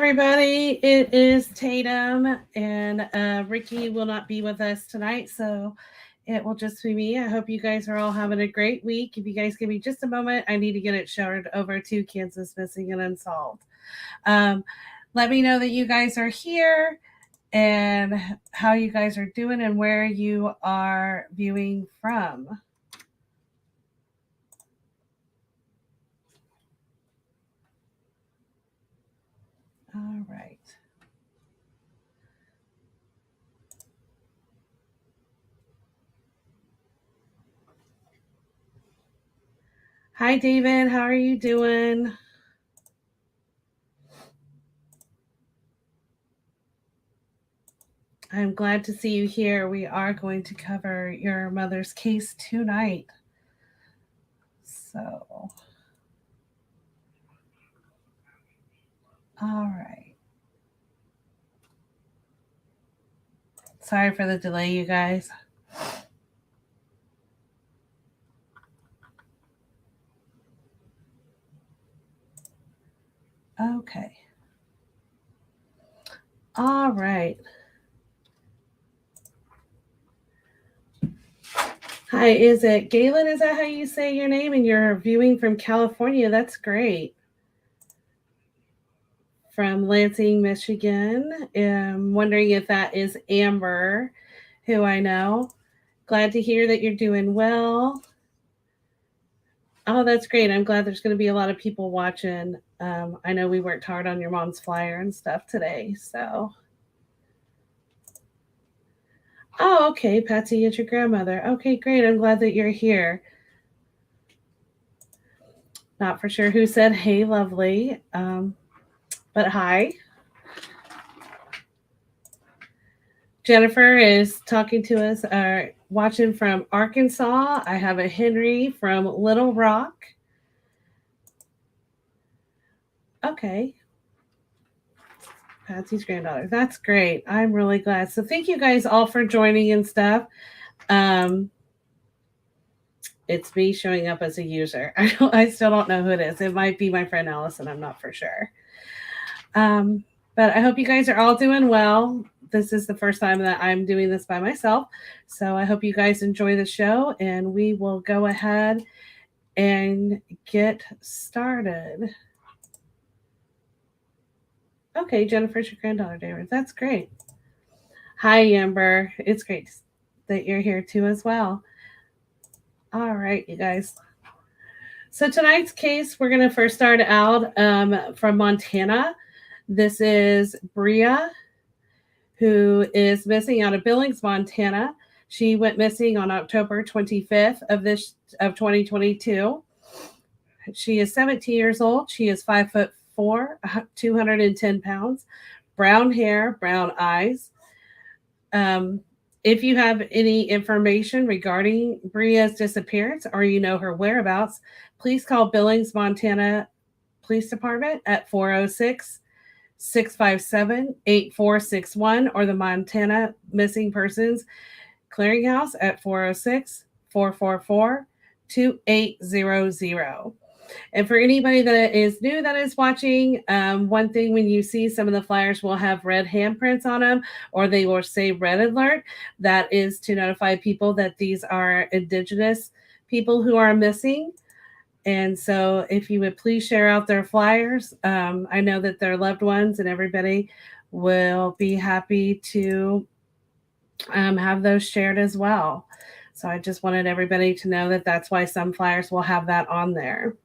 everybody. It is Tatum, and Ricky will not be with us tonight, so it will just be me. I hope you guys are all having a great week. If you guys give me just a moment, I need to get it shared over to Kansas Missing and Unsolved. Um, Let me know that you guys are here and how you guys are doing and where you are viewing from. All right. Hi, David. How are you doing? I'm glad to see you here. We are going to cover your mother's case tonight. So, all right. Sorry for the delay, you guys. Okay. All right. Hi, is it Galen? Is that how you say your name? And you're viewing from California. That's great. From Lansing, Michigan. I'm wondering if that is Amber, who I know. Glad to hear that you're doing well. Oh, that's great. I'm glad there's going to be a lot of people watching. I know we worked hard on your mom's flyer and stuff today. So, oh, okay. Patsy, it's your grandmother. Okay, great. I'm glad that you're here. Not for sure who said, hey, lovely. But hi. Jennifer is talking to us, watching from Arkansas. I have a Henry from Little Rock. Okay. Patsy's granddaughter. That's great. I'm really glad. So thank you guys all for joining and stuff. Um, it's me showing up as a user. I still don't know who it is. It might be my friend Allison. I'm not for sure. Um, but I hope you guys are all doing well. This is the first time that I'm doing this by myself. So I hope you guys enjoy the show and we will go ahead and get started. Okay, Jennifer's your granddaughter, David. That's great. Hi, Amber. It's great that you're here too as well. All right, you guys. So tonight's case, we're going to first start out from Montana. This is Bria, who is missing out of Billings, Montana. She went missing on October 25th of 2022. She is 17 years old. She is 5'4", 210 pounds, brown hair, brown eyes. If you have any information regarding Bria's disappearance or you know her whereabouts, please call Billings, Montana Police Department at 406 657 8461 or the Montana Missing Persons Clearinghouse at 406 444 2800. And for anybody that is new that is watching, one thing when you see some of the flyers will have red handprints on them or they will say red alert. That is to notify people that these are Indigenous people who are missing. And so if you would please share out their flyers, I know that their loved ones and everybody will be happy to have those shared as well. So I just wanted everybody to know that that's why some flyers will have that on there.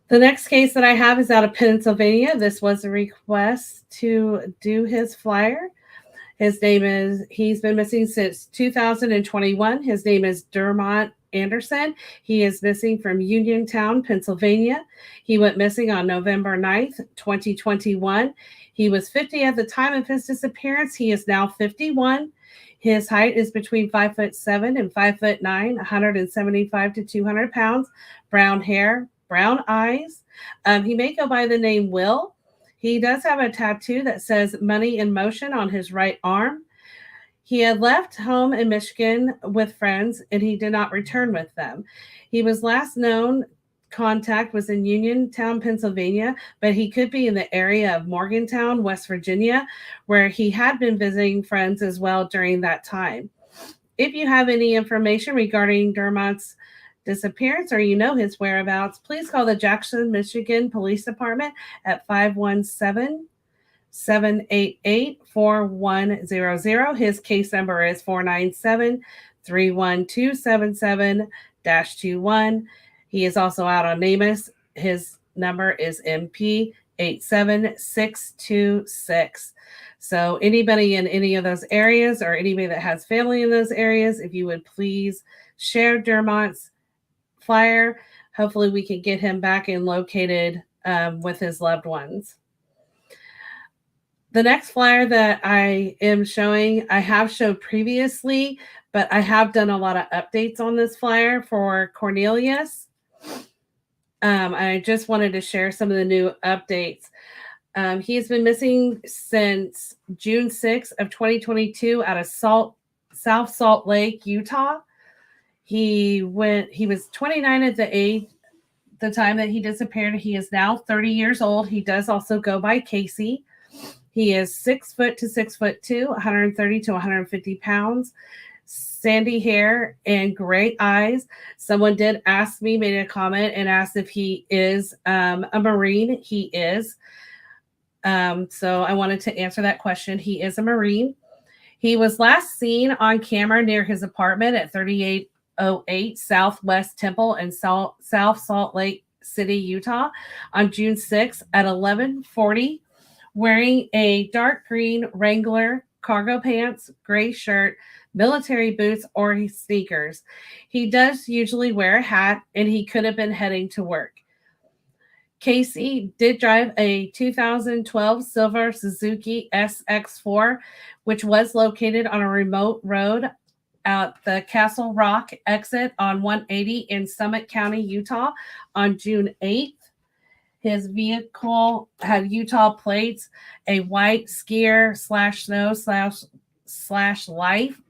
The next case that I have is out of Pennsylvania. This was a request to do his flyer. He's been missing since 2021. His name is Dermont Anderson. He is missing from Uniontown, Pennsylvania. He went missing on November 9th, 2021. He was 50 at the time of his disappearance. He is now 51. His height is between 5'7" and 5'9", 175 to 200 pounds, brown hair, brown eyes. He may go by the name Will. He does have a tattoo that says Money in Motion on his right arm. He had left home in Michigan with friends and he did not return with them. He was last known contact was in Uniontown, Pennsylvania, but he could be in the area of Morgantown, West Virginia, where he had been visiting friends as well during that time. If you have any information regarding Dermott's disappearance or you know his whereabouts, please call the Jackson, Michigan Police Department at 517 788 4100. His case number is 497 31277 21. He is also out on NamUs. His number is MP 87626. So, anybody in any of those areas or anybody that has family in those areas, if you would please share Dermott's flyer, hopefully we can get him back and located with his loved ones. The next flyer that I am showing, I have showed previously, but I have done a lot of updates on this flyer for Cornelius. I just wanted to share some of the new updates. He's been missing since June 6th of 2022 out of South Salt Lake, Utah. He was 29 at the time that he disappeared. He is now 30 years old. He does also go by Casey. He is 6 foot to 6'2", 130 to 150 pounds, sandy hair and gray eyes. Someone did ask me, made a comment and asked if he is a Marine. He is. So I wanted to answer that question. He is a Marine. He was last seen on camera near his apartment at 3808 Southwest Temple in South Salt Lake City, Utah on June 6th at 11:40, wearing a dark green Wrangler cargo pants, gray shirt, military boots, or sneakers. He does usually wear a hat, and he could have been heading to work. Casey did drive a 2012 silver Suzuki SX4, which was located on a remote road at the Castle Rock exit on 180 in Summit County, Utah on June 8th. His vehicle had Utah plates, a white skier /snow/ life,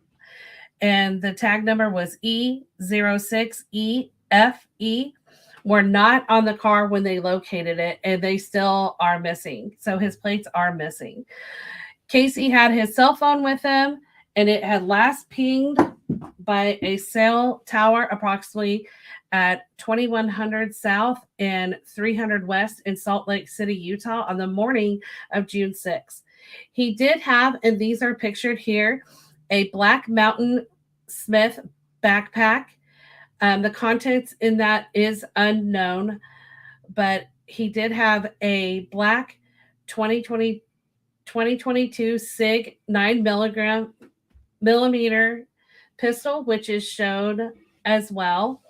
and the tag number was E06EFE. Were not on the car when they located it, and they still are missing. So his plates are missing. Casey had his cell phone with him, and it had last pinged by a cell tower approximately at 2100 South and 300 West in Salt Lake City, Utah on the morning of June 6th. He did have, and these are pictured here, a Black Mountain Smith backpack. The contents in that is unknown, but he did have a black 2022 SIG 9mm pistol, which is shown as well.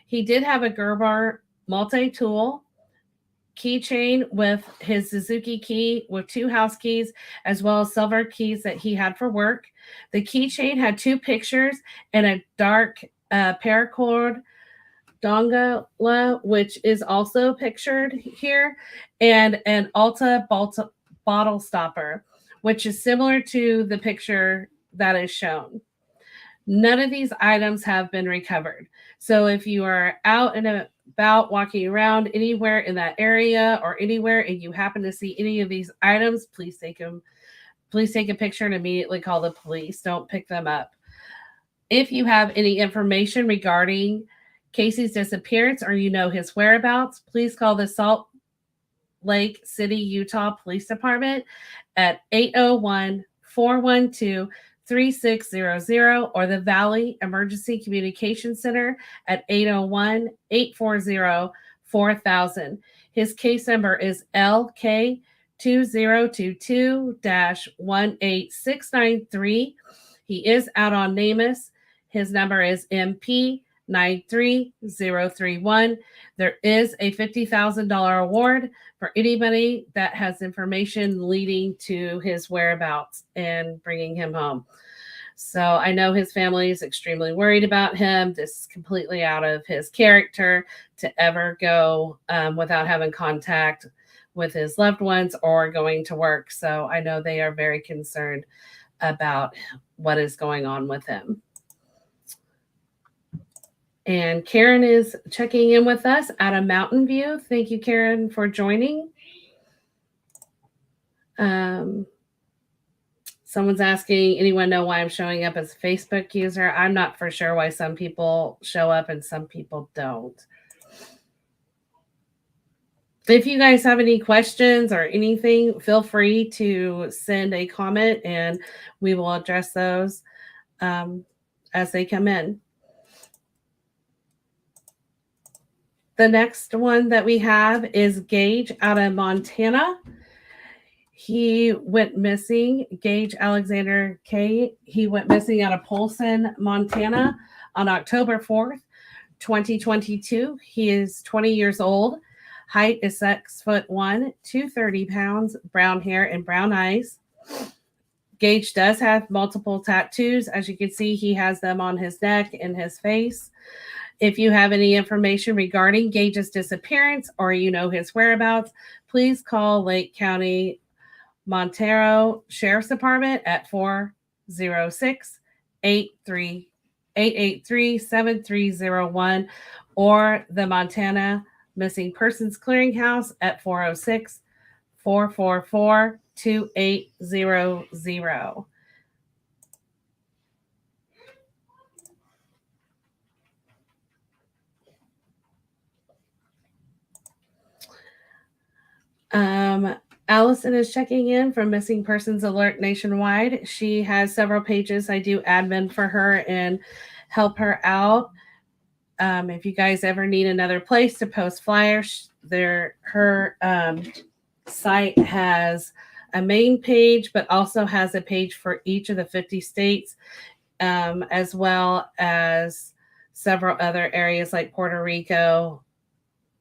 He did have a Gerber multi-tool keychain with his Suzuki key with 2 house keys, as well as silver keys that he had for work. The keychain had 2 pictures and a dark paracord dongle, which is also pictured here, and an Ulta bottle stopper, which is similar to the picture that is shown. None of these items have been recovered. So if you are out and about walking around anywhere in that area or anywhere and you happen to see any of these items, please take a picture and immediately call the police. Don't pick them up. If you have any information regarding Casey's disappearance or you know his whereabouts, please call the Salt Lake City, Utah Police Department at 801-412-3600 or the Valley Emergency Communication Center at 801-840-4000. His case number is LK 2022-18693. He is out on NamUs. His number is MP 93031. There is a $50,000 award for anybody that has information leading to his whereabouts and bringing him home. So I know his family is extremely worried about him. This is completely out of his character to ever go without having contact with his loved ones or going to work. So I know they are very concerned about what is going on with him. And Karen is checking in with us out of Mountain View. Thank you, Karen, for joining. Someone's asking, anyone know why I'm showing up as a Facebook user? I'm not for sure why some people show up and some people don't. If you guys have any questions or anything, feel free to send a comment and we will address those as they come in. The next one that we have is Gage out of Montana. He went missing, Gage Alexander K. He went missing out of Polson, Montana on October 4th, 2022. He is 20 years old. Height is 6'1", 230 pounds, brown hair and brown eyes. Gage does have multiple tattoos. As you can see, he has them on his neck and his face. If you have any information regarding Gage's disappearance or you know his whereabouts, please call Lake County Montero Sheriff's Department at 406-883-7301 or the Montana Missing Persons Clearinghouse at 406-444-2800. Allison is checking in from Missing Persons Alert Nationwide. She has several pages. I do admin for her and help her out. If you guys ever need another place to post flyers, her site has a main page, but also has a page for each of the 50 states, as well as several other areas like Puerto Rico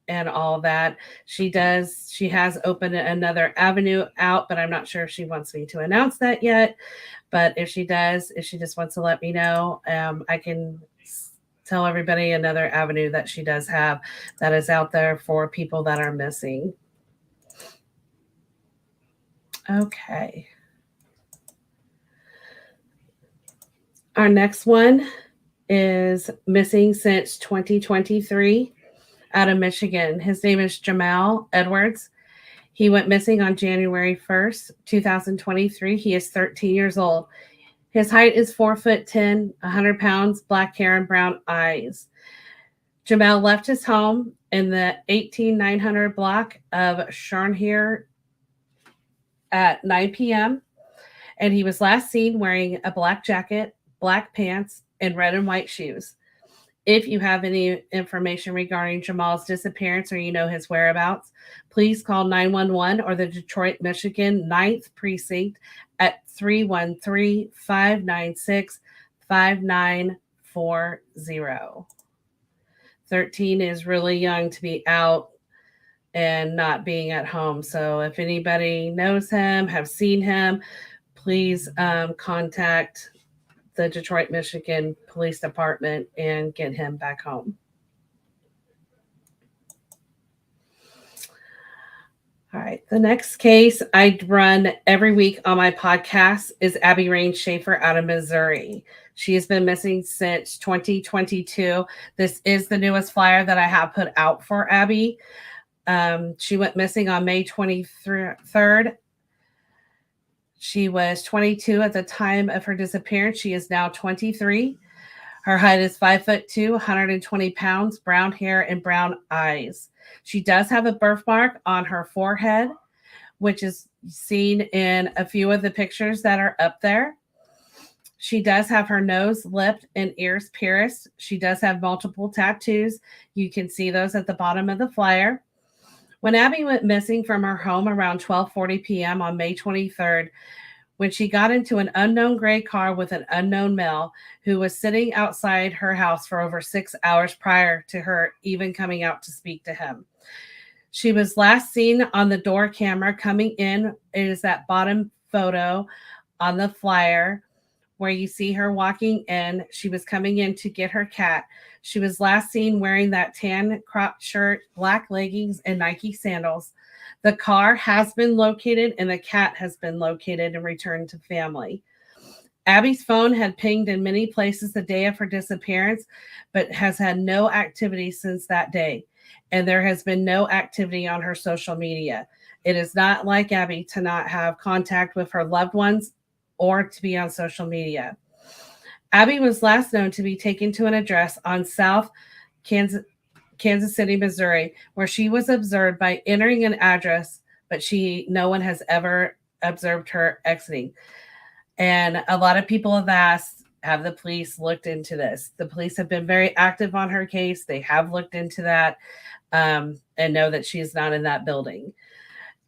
and all that. She has opened another avenue out, but I'm not sure if she wants me to announce that yet. But if she does, if she just wants to let me know, I can tell everybody another avenue that she does have that is out there for people that are missing. Okay. Our next one is missing since 2023 out of Michigan. His name is Jamal Edwards. He went missing on January 1st, 2023. He is 13 years old. His height is 4'10", 100 pounds, black hair and brown eyes. Jamal left his home in the 18900 block of Sharnhir at 9 p.m. and he was last seen wearing a black jacket, black pants, and red and white shoes. If you have any information regarding Jamal's disappearance or you know his whereabouts, please call 911 or the Detroit, Michigan 9th Precinct at 313-596-5940. 13 is really young to be out and not being at home. So if anybody knows him, have seen him, please contact the Detroit, Michigan Police Department and get him back home. All right. The next case I run every week on my podcast is Abby Rain Schaefer out of Missouri. She has been missing since 2022. This is the newest flyer that I have put out for Abby. She went missing on May 23rd. She was 22 at the time of her disappearance. She is now 23. Her height is 5'2", 120 pounds, brown hair and brown eyes. She does have a birthmark on her forehead, which is seen in a few of the pictures that are up there. She does have her nose, lip, and ears pierced. She does have multiple tattoos. You can see those at the bottom of the flyer. When Abby went missing from her home around 12:40 p.m. on May 23rd, when she got into an unknown gray car with an unknown male who was sitting outside her house for over 6 hours prior to her even coming out to speak to him. She was last seen on the door camera coming in. It is that bottom photo on the flyer where you see her walking in. She was coming in to get her cat. She was last seen wearing that tan cropped shirt, black leggings, and Nike sandals. The car has been located and the cat has been located and returned to family. Abby's phone had pinged in many places the day of her disappearance, but has had no activity since that day. And there has been no activity on her social media. It is not like Abby to not have contact with her loved ones or to be on social media. Abby was last known to be taken to an address on South Kansas City, Missouri, where she was observed by entering an address, but no one has ever observed her exiting. And a lot of people have asked, have the police looked into this? The police have been very active on her case. They have looked into that and know that she is not in that building.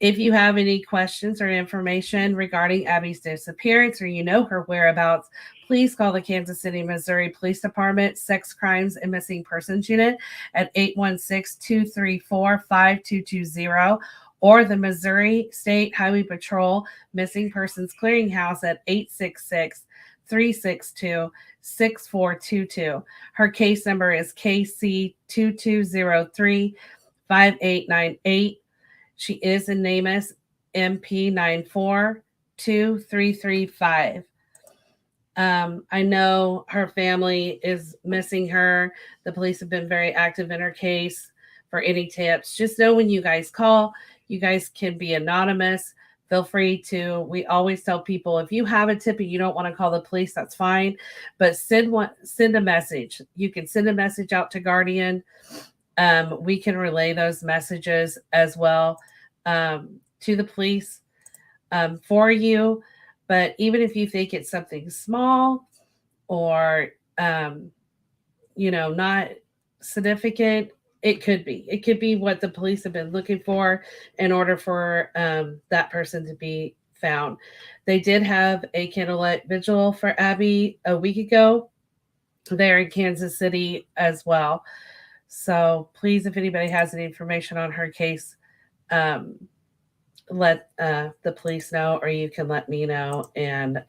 If you have any questions or information regarding Abby's disappearance or you know her whereabouts, please call the Kansas City, Missouri Police Department Sex Crimes and Missing Persons Unit at 816-234-5220 or the Missouri State Highway Patrol Missing Persons Clearinghouse at 866-362-6422. Her case number is KC 2203-5898. She is in NamUs MP 942335. I know her family is missing her. The police have been very active in her case. For any tips, just know when you guys call, you guys can be anonymous. Feel free to. We always tell people if you have a tip and you don't want to call the police, that's fine. But send a message. You can send a message out to Guardian. We can relay those messages as well to the police for you. But even if you think it's something small or, not significant, it could be. It could be what the police have been looking for in order for that person to be found. They did have a candlelight vigil for Abby a week ago there in Kansas City as well. So please, if anybody has any information on her case, let the police know, or you can let me know, and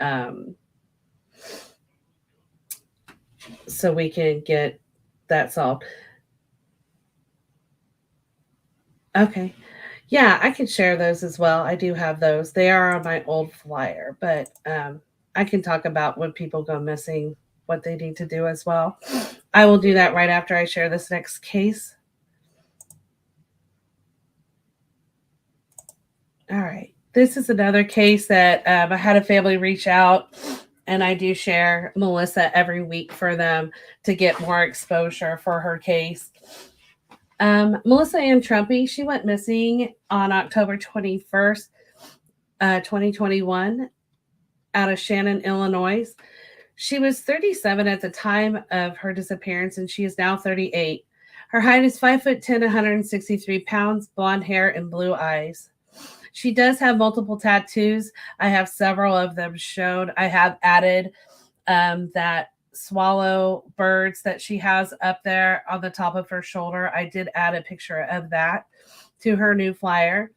so we can get that solved. Okay. Yeah, I can share those as well. I do have those. They are on my old flyer, but I can talk about when people go missing, what they need to do as well. I will do that right after I share this next case. All right. This is another case that I had a family reach out, and I do share Melissa every week for them to get more exposure for her case. Melissa Ann Trumpy, she went missing on October 21st, 2021, out of Shannon, Illinois. She was 37 at the time of her disappearance, and she is now 38. Her height is 5'10", 163 pounds, blonde hair, and blue eyes. She does have multiple tattoos. I have several of them shown. I have added that swallow birds that she has up there on the top of her shoulder. I did add a picture of that to her new flyer.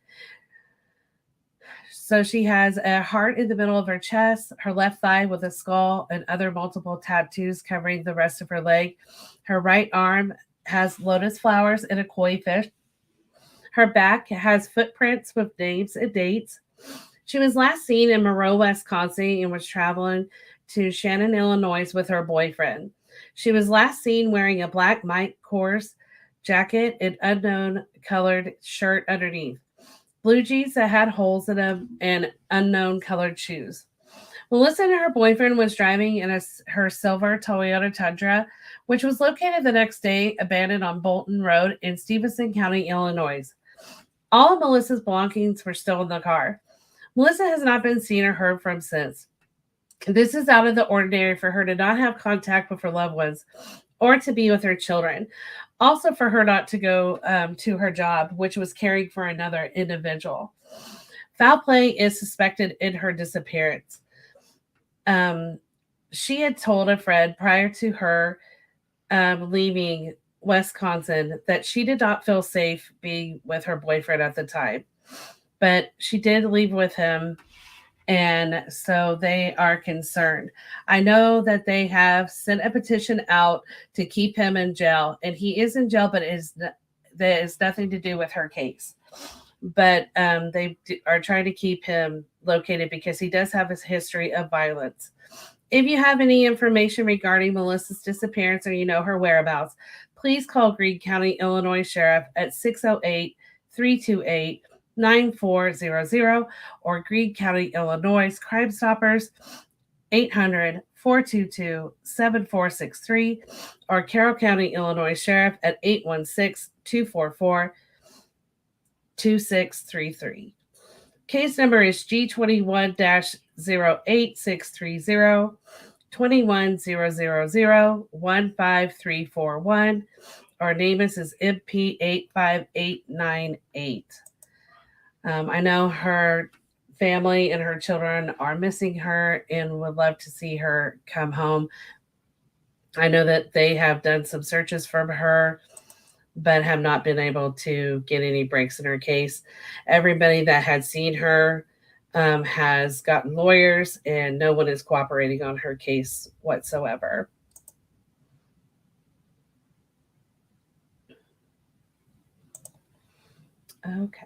So she has a heart in the middle of her chest, her left thigh with a skull, and other multiple tattoos covering the rest of her leg. Her right arm has lotus flowers and a koi fish. Her back has footprints with names and dates. She was last seen in Monroe, Wisconsin, and was traveling to Shannon, Illinois with her boyfriend. She was last seen wearing a black Mike Kors jacket and unknown colored shirt underneath, blue jeans that had holes in them, and unknown colored shoes. Melissa and her boyfriend was driving in her silver Toyota Tundra, which was located the next day abandoned on Bolton Road in Stevenson County, Illinois. All of Melissa's belongings were still in the car. Melissa has not been seen or heard from since. This is out of the ordinary for her to not have contact with her loved ones or to be with her children. Also, for her not to go to her job, which was caring for another individual. Foul play is suspected in her disappearance. She had told a friend prior to her leaving Wisconsin that she did not feel safe being with her boyfriend at the time, but she did leave with him, and so they are concerned. I know that they have sent a petition out to keep him in jail, and he is in jail, but that is nothing to do with her case. But they are trying to keep him located because he does have his history of violence. If you have any information regarding Melissa's disappearance or you know her whereabouts, please call Greene County, Illinois Sheriff at 608 328 9400 or Greene County, Illinois Crime Stoppers 800-422-7463 or Carroll County, Illinois Sheriff at 816-244-2633. Case number is G21-08630 21000 Our name is MP85898. I know her family and her children are missing her and would love to see her come home. I know that they have done some searches for her, but have not been able to get any breaks in her case. Everybody that had seen her has gotten lawyers, and no one is cooperating on her case whatsoever. Okay.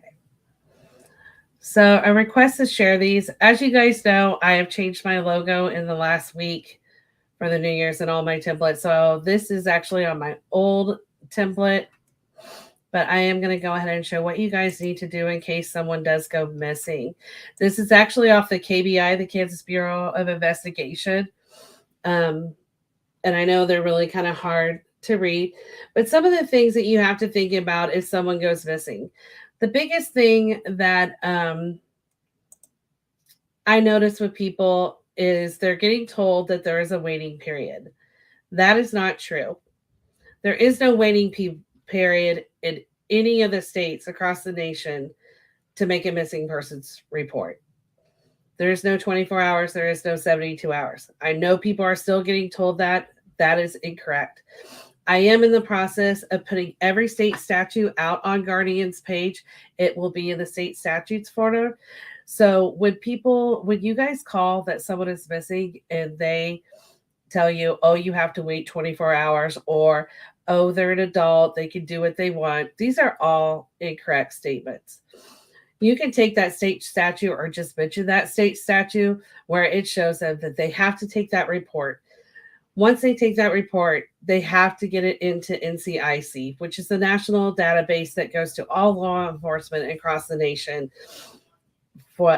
So a request to share these. As you guys know, I have changed my logo in the last week for the New Year's and all my templates. So this is actually on my old template, but I am going to go ahead and show what you guys need to do in case someone does go missing. This is actually off the KBI, the Kansas Bureau of Investigation. And I know they're really kind of hard to read, but some of the things that you have to think about if someone goes missing. The biggest thing that I notice with people is they're getting told that there is a waiting period. That is not true. There is no waiting period in any of the states across the nation to make a missing persons report. There is no 24 hours. There is no 72 hours. I know people are still getting told that. That is incorrect. I am in the process of putting every state statute out on Guardian's page. It will be in the state statutes folder. So when you guys call that someone is missing and they tell you, oh, you have to wait 24 hours, or oh, they're an adult, they can do what they want, these are all incorrect statements. You can take that state statute or just mention that state statute where it shows them that they have to take that report. Once they take that report, they have to get it into NCIC, which is the national database that goes to all law enforcement across the nation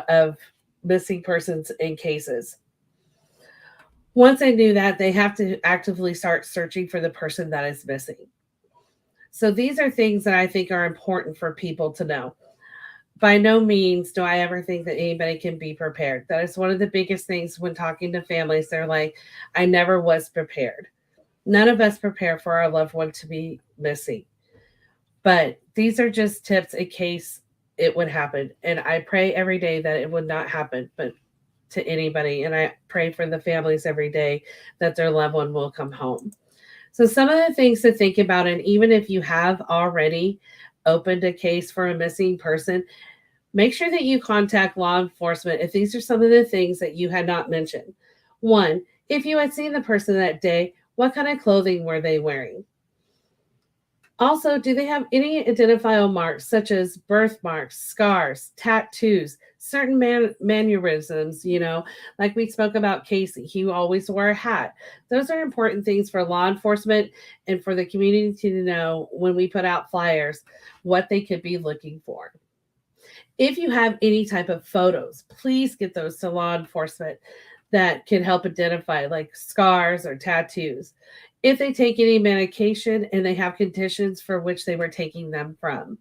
of missing persons in cases. Once they do that, they have to actively start searching for the person that is missing. So these are things that I think are important for people to know. By no means do I ever think that anybody can be prepared. That is one of the biggest things when talking to families. They're like, I never was prepared. None of us prepare for our loved one to be missing. But these are just tips in case it would happen. And I pray every day that it would not happen, but to anybody. And I pray for the families every day that their loved one will come home. So some of the things to think about, and even if you have already opened a case for a missing person, make sure that you contact law enforcement if these are some of the things that you had not mentioned. One, if you had seen the person that day, what kind of clothing were they wearing? Also, do they have any identifiable marks such as birthmarks, scars, tattoos, certain mannerisms, like we spoke about Casey, he always wore a hat. Those are important things for law enforcement and for the community to know when we put out flyers what they could be looking for. If you have any type of photos, please get those to law enforcement that can help identify like scars or tattoos. If they take any medication and they have conditions for which they were taking them from.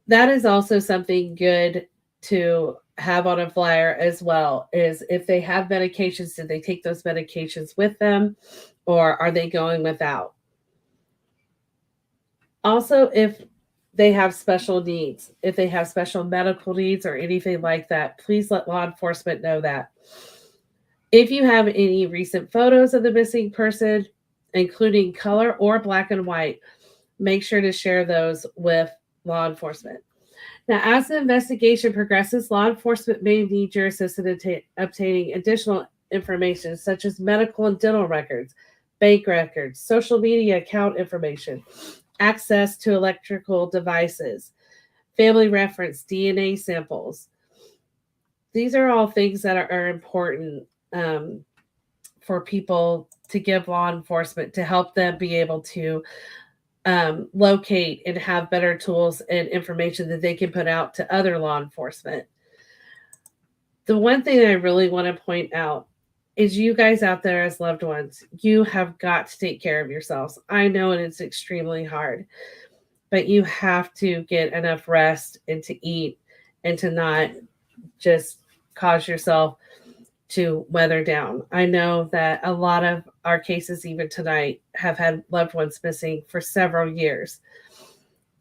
That is also something good to have on a flyer as well, is if they have medications, did they take those medications with them or are they going without? Also, if they have special needs, if they have special medical needs or anything like that, please let law enforcement know that. If you have any recent photos of the missing person, including color or black and white, make sure to share those with law enforcement. Now, as the investigation progresses, law enforcement may need your assistance in obtaining additional information such as medical and dental records, bank records, social media account information, access to electrical devices, family reference, DNA samples. these are all things that are important um, for people to give law enforcement to help them be able to locate and have better tools and information that they can put out to other law enforcement. The one thing I really want to point out is you guys out there as loved ones, you have got to take care of yourselves. I know it's extremely hard, but you have to get enough rest and to eat and to not just cause yourself to weather down. I know that a lot of our cases, even tonight, have had loved ones missing for several years.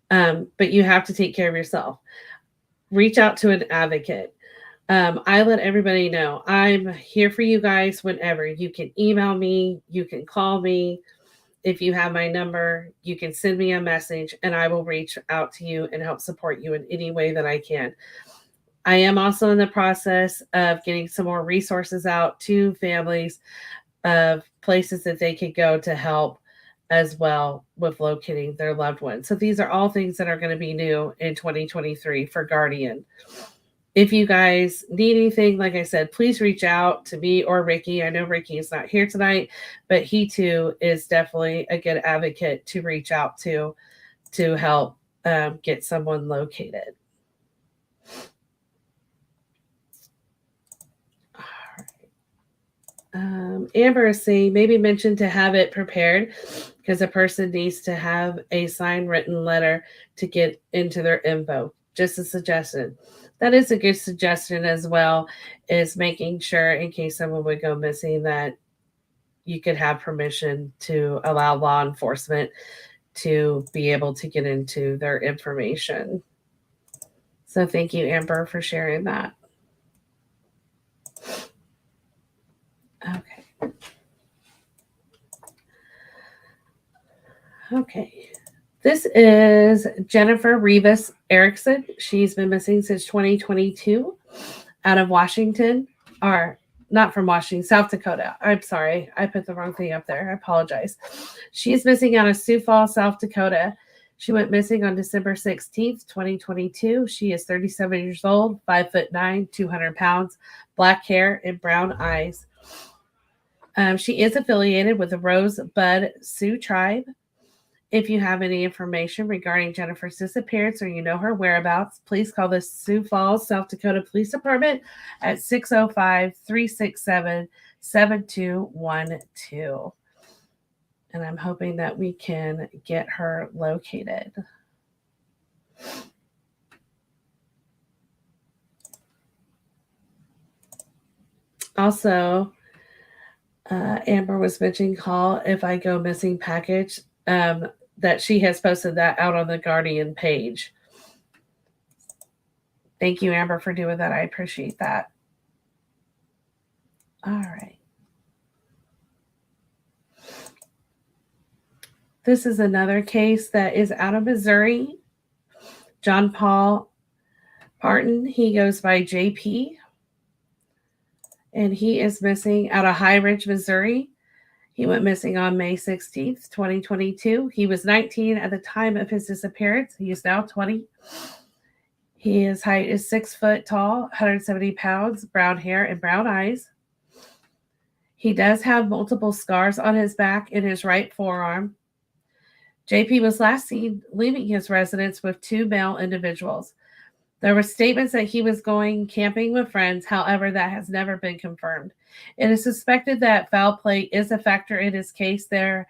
But you have to take care of yourself. Reach out to an advocate. I let everybody know I'm here for you guys whenever. You can email me, you can call me. If you have my number, you can send me a message and I will reach out to you and help support you in any way that I can. I am also in the process of getting some more resources out to families of places that they could go to help as well with locating their loved ones. So these are all things that are going to be new in 2023 for Guardian. If you guys need anything, like I said, please reach out to me or Ricky. I know Ricky is not here tonight, but he too is definitely a good advocate to reach out to help get someone located. Amber is saying maybe mention to have it prepared because a person needs to have a signed written letter to get into their info. Just a suggestion. That is a good suggestion as well, is making sure in case someone would go missing that you could have permission to allow law enforcement to be able to get into their information. So thank you, Amber, for sharing that. Okay. Okay. This is Jennifer Rivas Erickson. She's been missing since 2022 out of Washington, or not from Washington, South Dakota. I'm sorry. I put the wrong thing up there. I apologize. She's missing out of Sioux Falls, South Dakota. She went missing on December 16th, 2022. She is 37 years old, 5'9", 200 pounds, black hair, and brown eyes. She is affiliated with the Rosebud Sioux Tribe. If you have any information regarding Jennifer's disappearance or you know her whereabouts, please call the Sioux Falls, South Dakota Police Department at 605-367-7212. And I'm hoping that we can get her located. Also, Amber was mentioning call if I go missing package. That she has posted that out on the Guardian page. Thank you, Amber, for doing that. I appreciate that. All right. This is another case that is out of Missouri. John Paul Parton, he goes by JP, and he is missing out of High Ridge, Missouri. He went missing on May 16th, 2022. He was 19 at the time of his disappearance. He is now 20. His height is 6 foot tall, 170 pounds, brown hair, and brown eyes. He does have multiple scars on his back and his right forearm. JP was last seen leaving his residence with 2 male individuals. There were statements that he was going camping with friends. However, that has never been confirmed. It is suspected that foul play is a factor in his case. There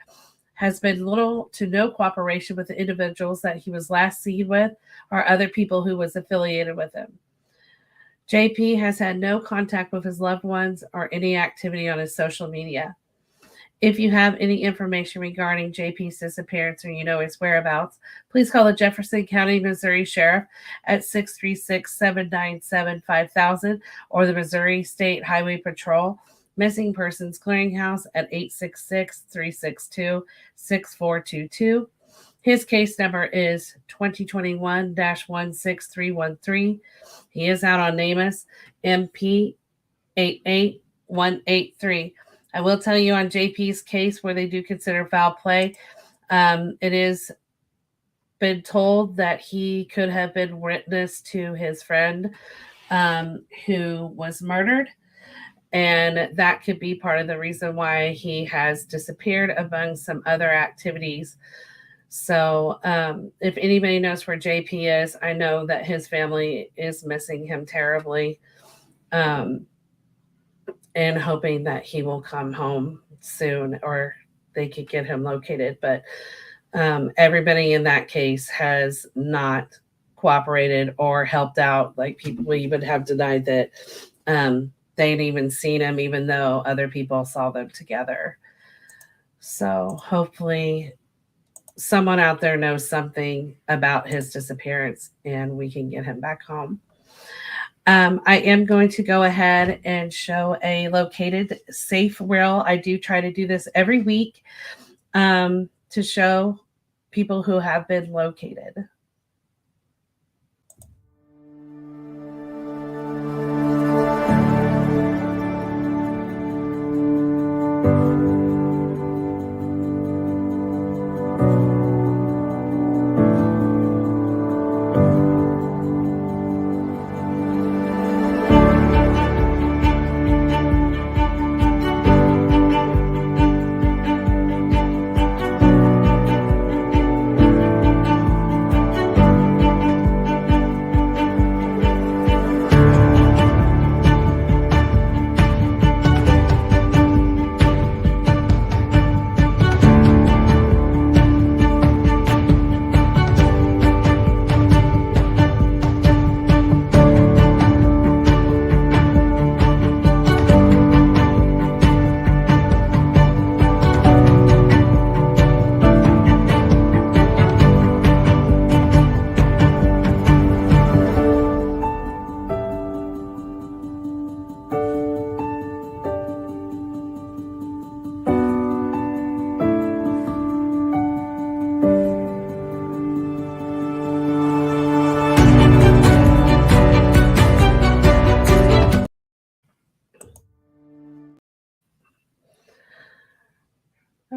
has been little to no cooperation with the individuals that he was last seen with or other people who was affiliated with him. JP has had no contact with his loved ones or any activity on his social media. If you have any information regarding JP's disappearance or you know his whereabouts, please call the Jefferson County, Missouri Sheriff at 636-797-5000 or the Missouri State Highway Patrol Missing Persons Clearinghouse at 866-362-6422. His case number is 2021-16313. He is out on NamUs, MP 88183. I will tell you on JP's case where they do consider foul play, it is been told that he could have been witness to his friend who was murdered. And that could be part of the reason why he has disappeared among some other activities. So, if anybody knows where JP is, I know that his family is missing him terribly, um, and hoping that he will come home soon or they could get him located. But everybody in that case has not cooperated or helped out. Like people even have denied that they'd even seen him, even though other people saw them together. So hopefully someone out there knows something about his disappearance and we can get him back home. I am going to go ahead and show a located safe reel. I do try to do this every week to show people who have been located.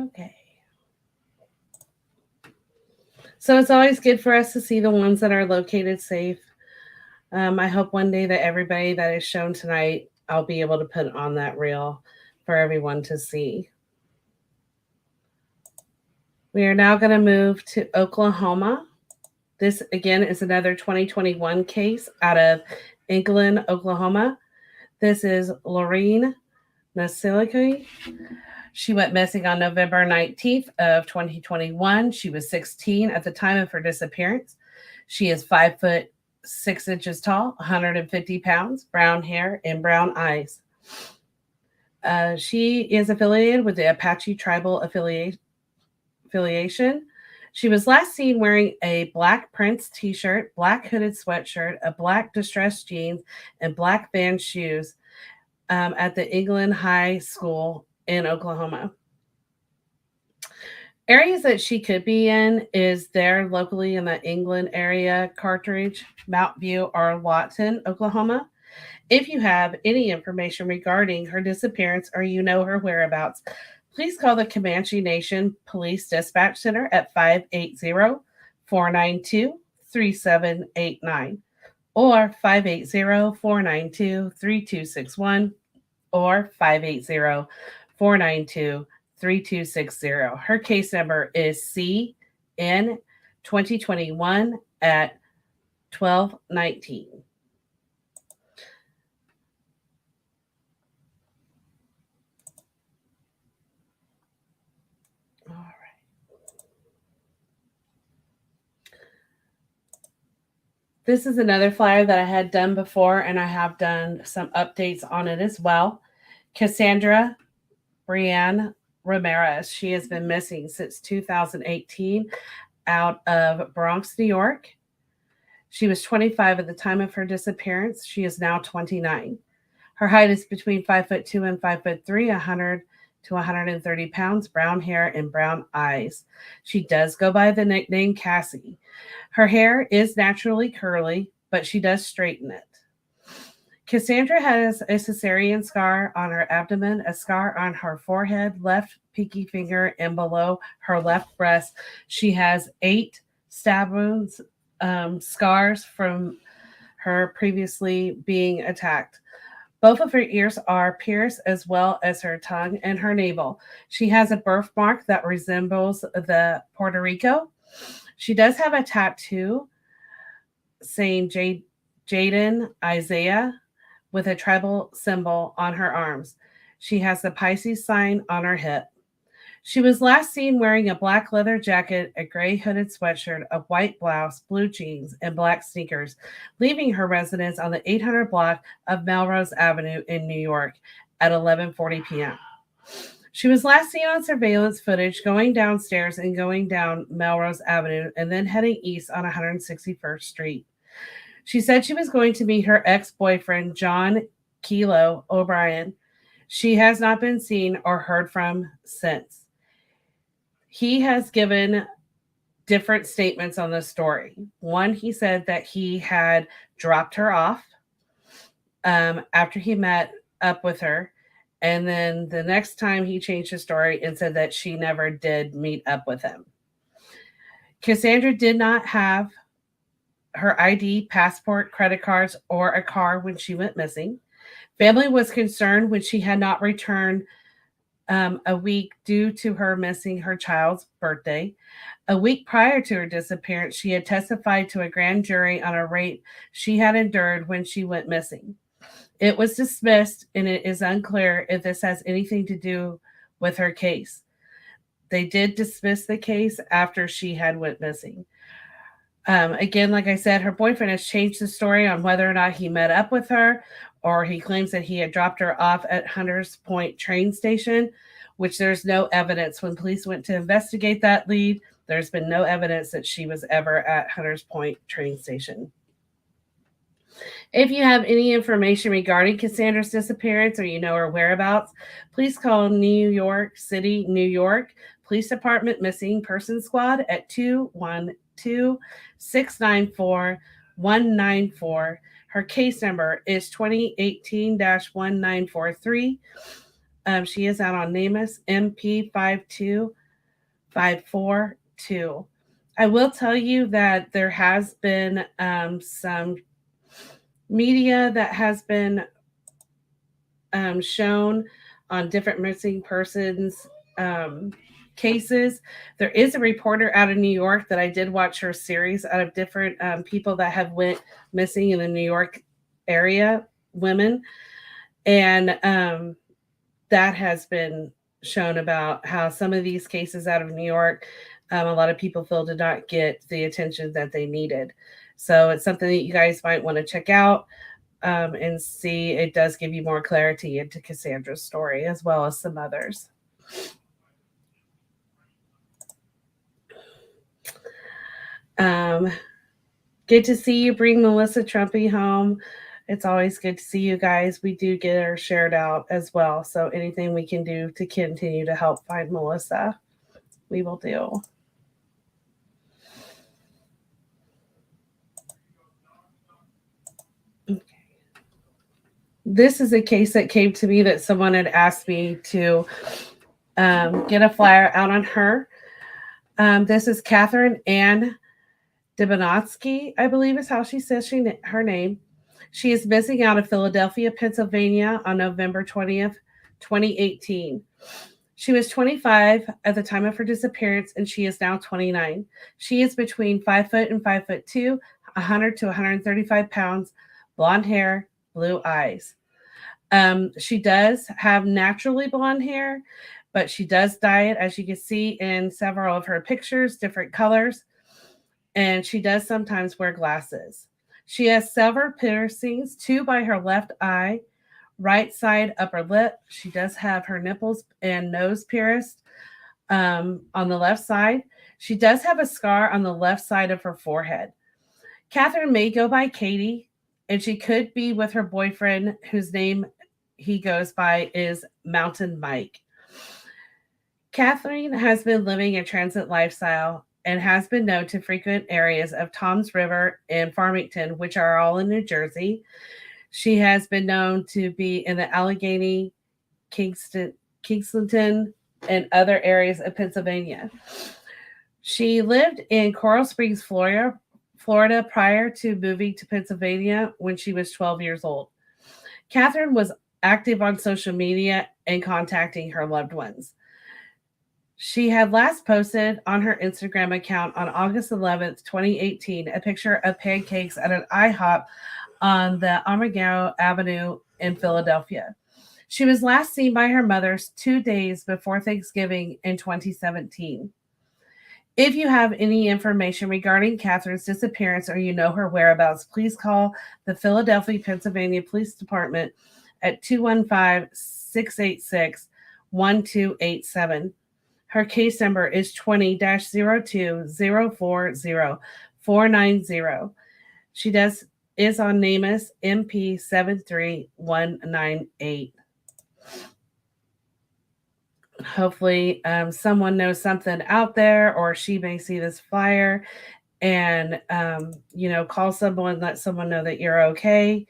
Okay. So it's always good for us to see the ones that are located safe. I hope one day that everybody that is shown tonight, I'll be able to put on that reel for everyone to see. We are now going to move to Oklahoma. This again is another 2021 case out of England, Oklahoma. This is Lorene Nasiliki. She went missing on November 19th of 2021. She was 16 at the time of her disappearance. She is 5'6" tall, 150 pounds, brown hair, and brown eyes. She is affiliated with the Apache Tribal affiliation. She was last seen wearing a black Prince t-shirt, black hooded sweatshirt, a black distressed jeans, and black Vans shoes at the England High School in Oklahoma. Areas that she could be in is there locally in the England area, Carthage, Mount View, or Lawton, Oklahoma. If you have any information regarding her disappearance or you know her whereabouts, please call the Comanche Nation Police Dispatch Center at 580-492-3789 or 580-492-3261 or 580-492-3260. Her case number is CN 2021 at 1219. All right. This is another flyer that I had done before, and I have done some updates on it as well. Cassandra Brianne Ramirez. She has been missing since 2018 out of Bronx, New York. She was 25 at the time of her disappearance. She is now 29. Her height is between 5'2" and 5'3", 100 to 130 pounds, brown hair and brown eyes. She does go by the nickname Cassie. Her hair is naturally curly, but she does straighten it. Cassandra has a cesarean scar on her abdomen, a scar on her forehead, left pinky finger, and below her left breast. She has 8 stab wounds, scars from her previously being attacked. Both of her ears are pierced, as well as her tongue and her navel. She has a birthmark that resembles the Puerto Rico. She does have a tattoo saying Jaden Isaiah with a tribal symbol on her arms. She has the Pisces sign on her hip. She was last seen wearing a black leather jacket, a gray hooded sweatshirt, a white blouse, blue jeans, and black sneakers, leaving her residence on the 800 block of Melrose Avenue in New York at 11:40 p.m. She was last seen on surveillance footage going downstairs and going down Melrose Avenue and then heading east on 161st Street. She said she was going to meet her ex-boyfriend, John Kilo O'Brien. She has not been seen or heard from since. He has given different statements on this story. One, he said that he had dropped her off after he met up with her. And then the next time he changed his story and said that she never did meet up with him. Cassandra did not have her ID, passport, credit cards, or a car when she went missing. Family was concerned when she had not returned a week due to her missing her child's birthday. A week prior to her disappearance, she had testified to a grand jury on a rape she had endured when she went missing. It was dismissed, and it is unclear if this has anything to do with her case. They did dismiss the case after she had went missing. Again, like I said, her boyfriend has changed the story on whether or not he met up with her, or he claims that he had dropped her off at Hunters Point train station, which there's no evidence. When police went to investigate that lead, there's been no evidence that she was ever at Hunters Point train station. If you have any information regarding Cassandra's disappearance or you know her whereabouts, please call New York City, New York Police Department Missing Persons Squad at 212-694-1994. Her case number is 2018-1943. She is out on NamUs MP 52542. I will tell you that there has been some media that has been shown on different missing persons cases. There is a reporter out of New York that I did watch her series out of different people that have went missing in the New York area, women, and that has been shown about how some of these cases out of New York, a lot of people feel did not get the attention that they needed. So it's something that you guys might want to check out and see. It does give you more clarity into Cassandra's story as well as some others. Good to see you bring Melissa Trumpy home. It's always good to see you guys. We do get her shared out as well. So anything we can do to continue to help find Melissa, we will do. Okay. This is a case that came to me that someone had asked me to get a flyer out on her. This is Catherine Ann Debanotsky, I believe is how she says her name. She is missing out of Philadelphia, Pennsylvania on November 20th, 2018. She was 25 at the time of her disappearance, and she is now 29. She is between 5 foot and 5'2", 100 to 135 pounds, blonde hair, blue eyes. She does have naturally blonde hair, but she does dye it, as you can see in several of her pictures, different colors. And she does sometimes wear glasses. She has several piercings, 2 by her left eye, right side upper lip. She does have her nipples and nose pierced on the left side. She does have a scar on the left side of her forehead. Catherine may go by Katie, and she could be with her boyfriend, whose name he goes by is Mountain Mike. Catherine has been living a transit lifestyle and has been known to frequent areas of Toms River and Farmington, which are all in New Jersey. She has been known to be in the Allegheny, Kingston, and other areas of Pennsylvania. She lived in Coral Springs, Florida Florida prior to moving to Pennsylvania when she was 12 years old. Catherine was active on social media and contacting her loved ones. She had last posted on her Instagram account on August 11th, 2018, a picture of pancakes at an IHOP on the Armadillo Avenue in Philadelphia. She was last seen by her mother's 2 days before Thanksgiving in 2017. If you have any information regarding Catherine's disappearance or you know her whereabouts, please call the Philadelphia, Pennsylvania Police Department at 215 686 1287. Her case number is 20 02 040 490. She is on NamUs MP 73198. Hopefully, someone knows something out there, or she may see this flyer and, call someone, let someone know that you're okay.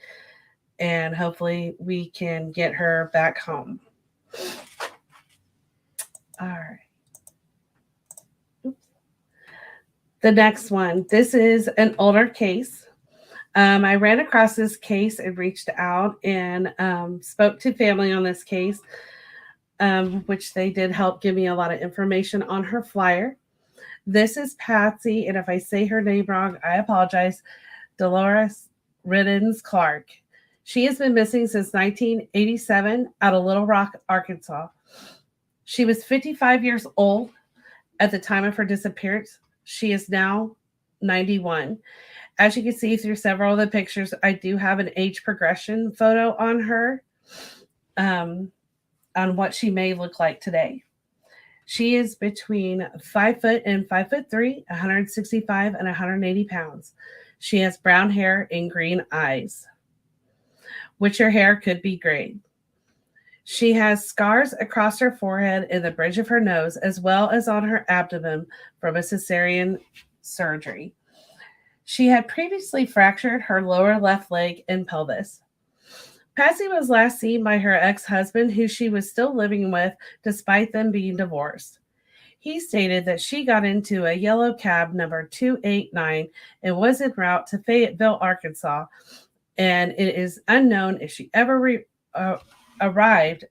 And hopefully, we can get her back home. All right. The next one. This is an older case. I ran across this case and reached out and spoke to family on this case, which they did help give me a lot of information on her flyer. This is Patsy, and if I say her name wrong, I apologize. Dolores Riddens Clark. She has been missing since 1987 out of Little Rock, Arkansas. She was 55 years old at the time of her disappearance. She is now 91. As you can see through several of the pictures, I do have an age progression photo on her, on what she may look like today. She is between 5 foot and 5'3", 165 and 180 pounds. She has brown hair and green eyes, which her hair could be gray. She has scars across her forehead and the bridge of her nose, as well as on her abdomen from a cesarean surgery. She had previously fractured her lower left leg and pelvis. Patsy was last seen by her ex-husband, who she was still living with despite them being divorced. He stated that she got into a yellow cab number 289 and was en route to Fayetteville, Arkansas, and it is unknown if she ever arrived,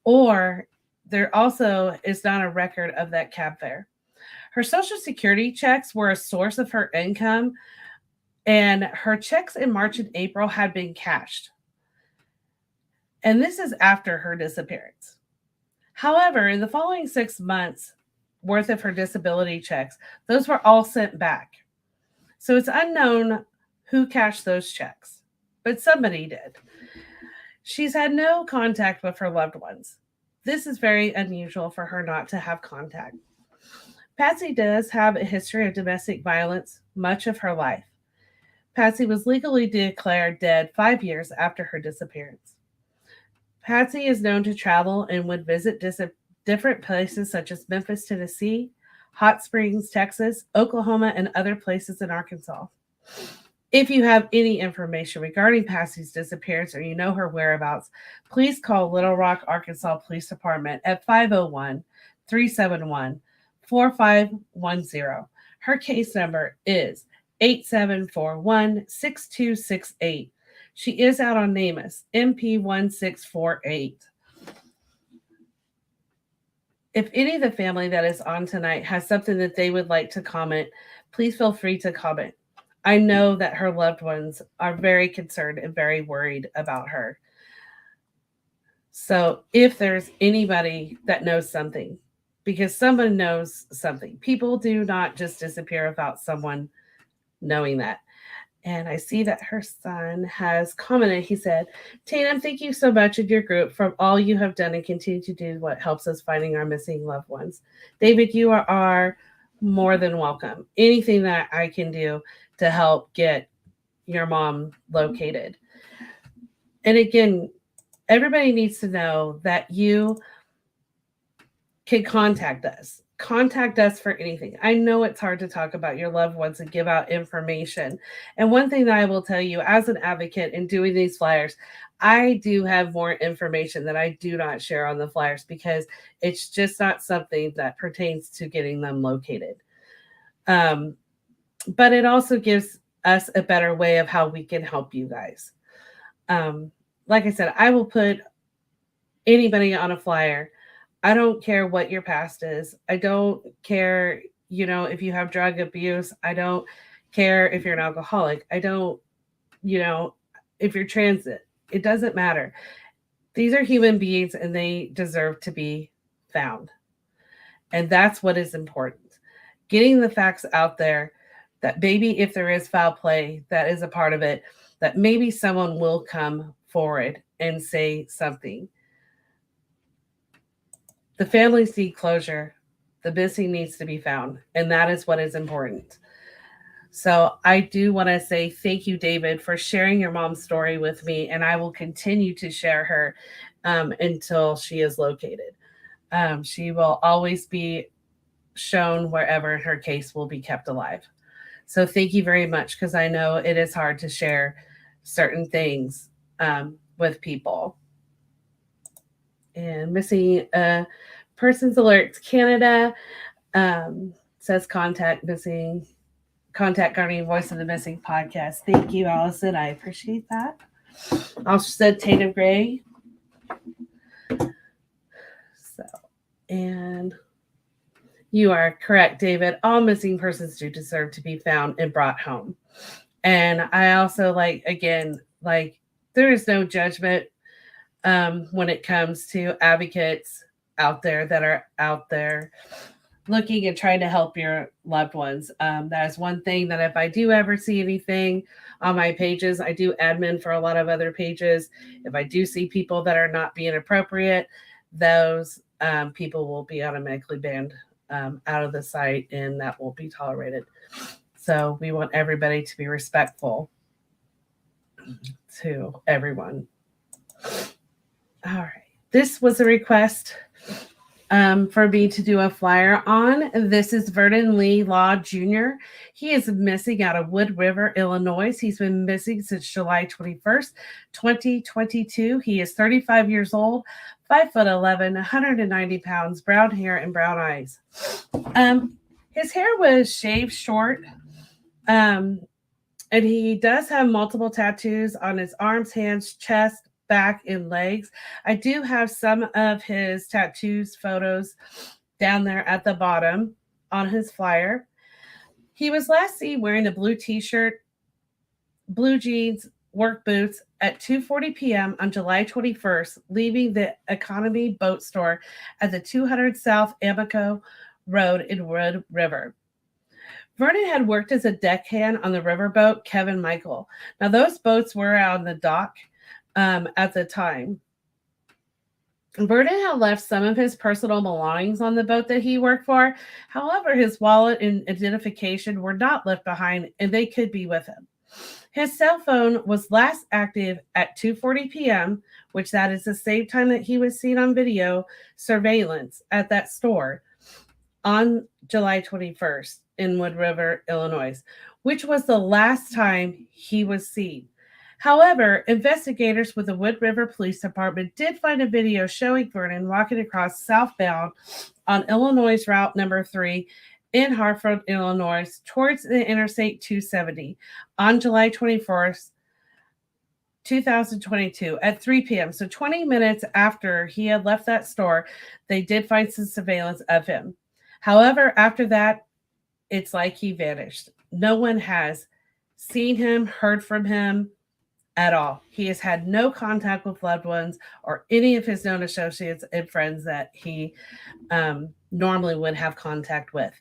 or there also is not a record of that cab fare. Her Social Security checks were a source of her income, and her checks in March and April had been cashed. And this is after her disappearance. However, in the following 6 months worth of her disability checks, those were all sent back. So it's unknown who cashed those checks, but somebody did. She's had no contact with her loved ones. This is very unusual for her not to have contact. Patsy does have a history of domestic violence much of her life. Patsy was legally declared dead 5 years after her disappearance. Patsy is known to travel and would visit different places such as Memphis, Tennessee, Hot Springs, Texas, Oklahoma, and other places in Arkansas. If you have any information regarding Patsy's disappearance or you know her whereabouts, please call Little Rock, Arkansas Police Department at 501-371-4510. Her case number is 8741-6268. She is out on NamUs, MP1648. If any of the family that is on tonight has something that they would like to comment, please feel free to comment. I know that her loved ones are very concerned and very worried about her. So if there's anybody that knows something, because someone knows something, people do not just disappear without someone knowing that. And I see that her son has commented. He said, Tatum, thank you so much in your group for all you have done and continue to do what helps us finding our missing loved ones. David, you are more than welcome. Anything that I can do to help get your mom located. And again, everybody needs to know that you can contact us. Contact us for anything. I know it's hard to talk about your loved ones and give out information. And one thing that I will tell you as an advocate in doing these flyers, I do have more information that I do not share on the flyers because it's just not something that pertains to getting them located. but it also gives us a better way of how we can help you guys. Um, like I said, I will put anybody on a flyer. I don't care what your past is. I don't care, if you have drug abuse. I don't care if you're an alcoholic. I don't, you know, if you're transit. It doesn't matter. These are human beings and they deserve to be found. And that's what is important. Getting the facts out there that maybe if there is foul play, that is a part of it, that maybe someone will come forward and say something. The families need closure. The missing needs to be found. And that is what is important. So I do want to say thank you, David, for sharing your mom's story with me. And I will continue to share her until she is located. She will always be shown wherever her case will be kept alive. So thank you very much, because I know it is hard to share certain things with people. And missing persons alerts Canada says contact Guardian Voice of the Missing podcast. Thank you, Allison. I appreciate that. Also said Tatum Gray. So, and you are correct, David. All missing persons do deserve to be found and brought home. And I also again, there is no judgment when it comes to advocates out there that are out there looking and trying to help your loved ones. That is one thing that if I do ever see anything on my pages, I do admin for a lot of other pages. If I do see people that are not being appropriate, those people will be automatically banned out of the site, and that won't be tolerated. So we want everybody to be respectful to everyone. All right. This was a request for me to do a flyer on. This is Vernon Lee Law Jr. He is missing out of Wood River, Illinois. He's been missing since July 21st, 2022. He is 35 years old, 5'11", 190 pounds, brown hair and brown eyes. His hair was shaved short. And he does have multiple tattoos on his arms, hands, chest, back, and legs. I do have some of his tattoos photos down there at the bottom on his flyer. He was last seen wearing a blue t-shirt, blue jeans, work boots at 2:40 p.m. on July 21st, leaving the Economy Boat Store at the 200 South Amico Road in Wood River. Vernon had worked as a deckhand on the riverboat Kevin Michael. Now, those boats were out on the dock at the time. Vernon had left some of his personal belongings on the boat that he worked for. However, his wallet and identification were not left behind, and they could be with him. His cell phone was last active at 2:40 p.m., which that is the same time that he was seen on video surveillance at that store on July 21st in Wood River, Illinois, which was the last time he was seen. However, investigators with the Wood River Police Department did find a video showing Vernon walking across southbound on Illinois Route number 3 in Hartford, Illinois, towards the Interstate 270 on July 21st, 2022 at 3 p.m. So 20 minutes after he had left that store, they did find some surveillance of him. However, after that, it's like he vanished. No one has seen him, heard from him at all. He has had no contact with loved ones or any of his known associates and friends that he normally would have contact with.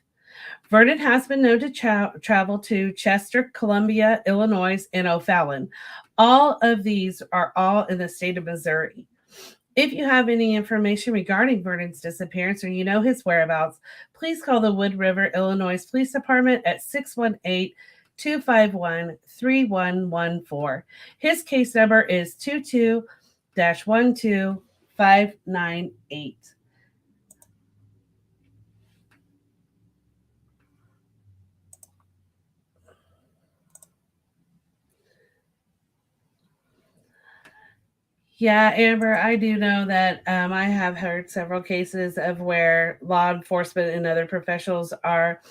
Vernon has been known to travel to Chester, Columbia, Illinois, and O'Fallon. All of these are all in the state of Missouri. If you have any information regarding Vernon's disappearance or you know his whereabouts, please call the Wood River, Illinois Police Department at 618-251-3114. His case number is 22-12598. Yeah, Amber, I do know that I have heard several cases of where law enforcement and other professionals are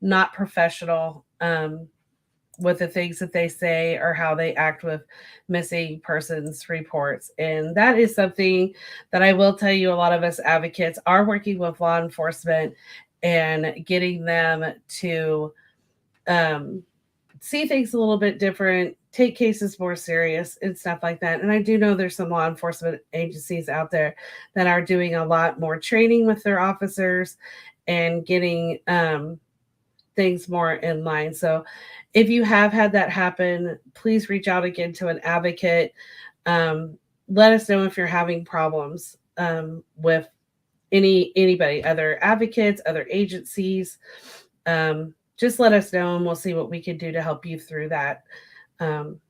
not professional with the things that they say or how they act with missing persons reports. And that is something that I will tell you a lot of us advocates are working with law enforcement and getting them to um, see things a little bit different, take cases more serious and stuff like that. And I do know there's some law enforcement agencies out there that are doing a lot more training with their officers and getting things more in line. So if you have had that happen, please reach out again to an advocate. Um, Let us know if you're having problems with anybody, other advocates, other agencies. Just let us know and we'll see what we can do to help you through that. Um,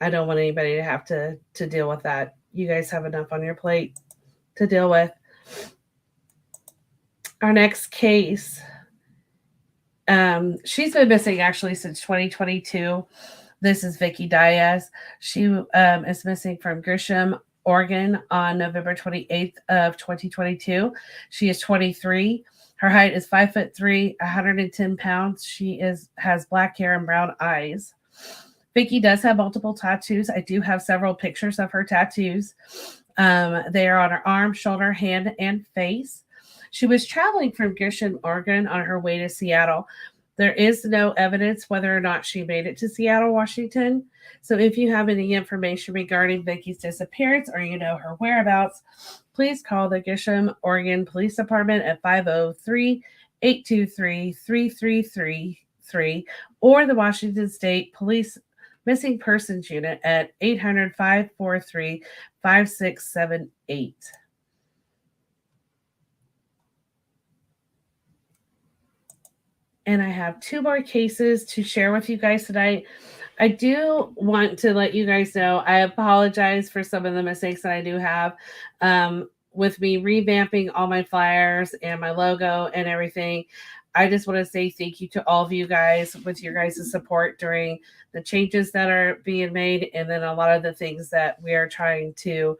I don't want anybody to have to deal with that. You guys have enough on your plate to deal with. Our next case, she's been missing actually since 2022. This is Vicky Diaz. She is missing from Grisham, Oregon on November 28th of 2022. She is 23. Her height is 5'3", 110 pounds. She has black hair and brown eyes. Vicky does have multiple tattoos. I do have several pictures of her tattoos. They are on her arm, shoulder, hand, and face. She was traveling from Grisham, Oregon on her way to Seattle. There is no evidence whether or not she made it to Seattle, Washington. So if you have any information regarding Vicky's disappearance or you know her whereabouts, please call the Grisham, Oregon Police Department at 503-823-3333 or the Washington State Police Missing Persons Unit at 800-543-5678. And I have two more cases to share with you guys tonight. I do want to let you guys know I apologize for some of the mistakes that I do have with me revamping all my flyers and my logo and everything. I just want to say thank you to all of you guys with your guys' support during the changes that are being made and then a lot of the things that we are trying to